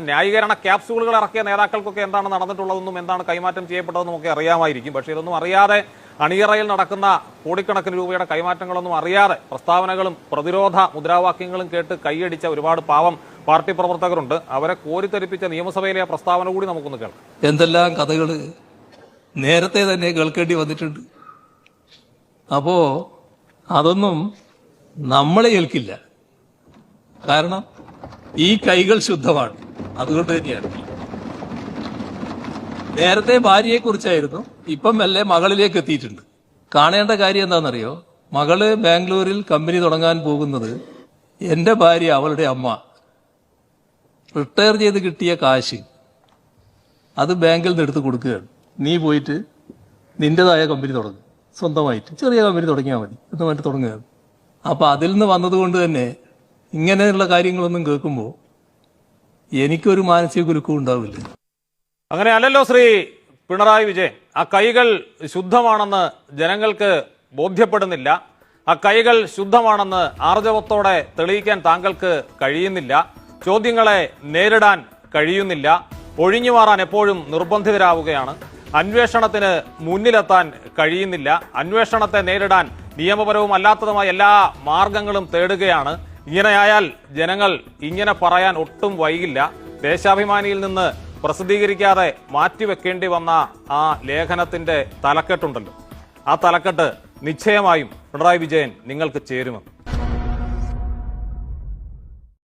ന്യായീകരണ ക്യാപ്സ്യൂളുകൾ ഇറക്കിയ നേതാക്കൾക്കൊക്കെ എന്താണ് നടന്നിട്ടുള്ളതെന്നും എന്താണ് കൈമാറ്റം ചെയ്യപ്പെട്ടതെന്നും ഒക്കെ അറിയാമായിരിക്കും. പക്ഷേ ഇതൊന്നും അറിയാതെ അണിയറയിൽ നടക്കുന്ന കോടിക്കണക്കിന് രൂപയുടെ കൈമാറ്റങ്ങളൊന്നും അറിയാതെ പ്രസ്താവനകളും പ്രതിരോധ മുദ്രാവാക്യങ്ങളും കേട്ട് കൈയടിച്ച ഒരുപാട് പാവം പാർട്ടി പ്രവർത്തകരുണ്ട്. അവരെ കോരിത്തരിപ്പിച്ച നിയമസഭയിലെ പ്രസ്താവന കൂടി നമുക്കൊന്ന് കേൾക്കാം. എന്തെല്ലാം കഥകൾ നേരത്തെ തന്നെ കേൾക്കേണ്ടി വന്നിട്ടുണ്ട്. അപ്പോ അതൊന്നും നമ്മളെ ഏൽക്കില്ല. കാരണം ഈ കൈകൾ ശുദ്ധമാണ്. അതുകൊണ്ട് തന്നെയാണ് നേരത്തെ ഭാര്യയെക്കുറിച്ചായിരുന്നു, ഇപ്പം മെല്ലെ മകളിലേക്ക് എത്തിയിട്ടുണ്ട്. കാണേണ്ട കാര്യം എന്താണെന്നറിയോ? മകള് ബാംഗ്ലൂരിൽ കമ്പനി തുടങ്ങാൻ പോകുന്നത് എൻ്റെ ഭാര്യ, അവളുടെ അമ്മ റിട്ടയർ ചെയ്ത് കിട്ടിയ കാശ് അത് ബാങ്കിൽ നിന്ന് എടുത്ത് കൊടുക്കുകയാണ്. നീ പോയിട്ട് നിന്റേതായ കമ്പനി തുടങ്ങും, സ്വന്തമായിട്ട് ചെറിയ കമ്പനി തുടങ്ങിയാൽ മതി എന്ന് പറഞ്ഞിട്ട് തുടങ്ങുകയാണ്. അപ്പൊ അതിൽ നിന്ന് വന്നതുകൊണ്ട് തന്നെ ഇങ്ങനെയുള്ള കാര്യങ്ങളൊന്നും കേൾക്കുമ്പോൾ എനിക്കൊരു മാനസിക കുലുക്കം ഉണ്ടാവില്ല. അങ്ങനെ അല്ലല്ലോ ശ്രീ പിണറായി വിജയൻ. ആ കൈകൾ ശുദ്ധമാണെന്ന് ജനങ്ങൾക്ക് ബോധ്യപ്പെടുന്നില്ല. ആ കൈകൾ ശുദ്ധമാണെന്ന് ആർജവത്തോടെ തെളിയിക്കാൻ താങ്കൾക്ക് കഴിയുന്നില്ല. ചോദ്യങ്ങളെ നേരിടാൻ കഴിയുന്നില്ല. ഒഴിഞ്ഞു മാറാൻ എപ്പോഴും നിർബന്ധിതരാവുകയാണ്. അന്വേഷണത്തിന് മുന്നിലെത്താൻ കഴിയുന്നില്ല. അന്വേഷണത്തെ നേരിടാൻ നിയമപരവും അല്ലാത്തതുമായ എല്ലാ മാർഗങ്ങളും തേടുകയാണ്. ഇങ്ങനെയായാൽ ജനങ്ങൾ ഇങ്ങനെ പറയാൻ ഒട്ടും വൈകില്ല. ദേശാഭിമാനിയിൽ നിന്ന് പ്രസിദ്ധീകരിക്കാതെ മാറ്റിവെക്കേണ്ടി വന്ന ആ ലേഖനത്തിന്റെ തലക്കെട്ടുണ്ടല്ലോ, ആ തലക്കെട്ട് നിശ്ചയമായും പിണറായി വിജയൻ നിങ്ങൾക്ക് ചേരുമെന്ന്.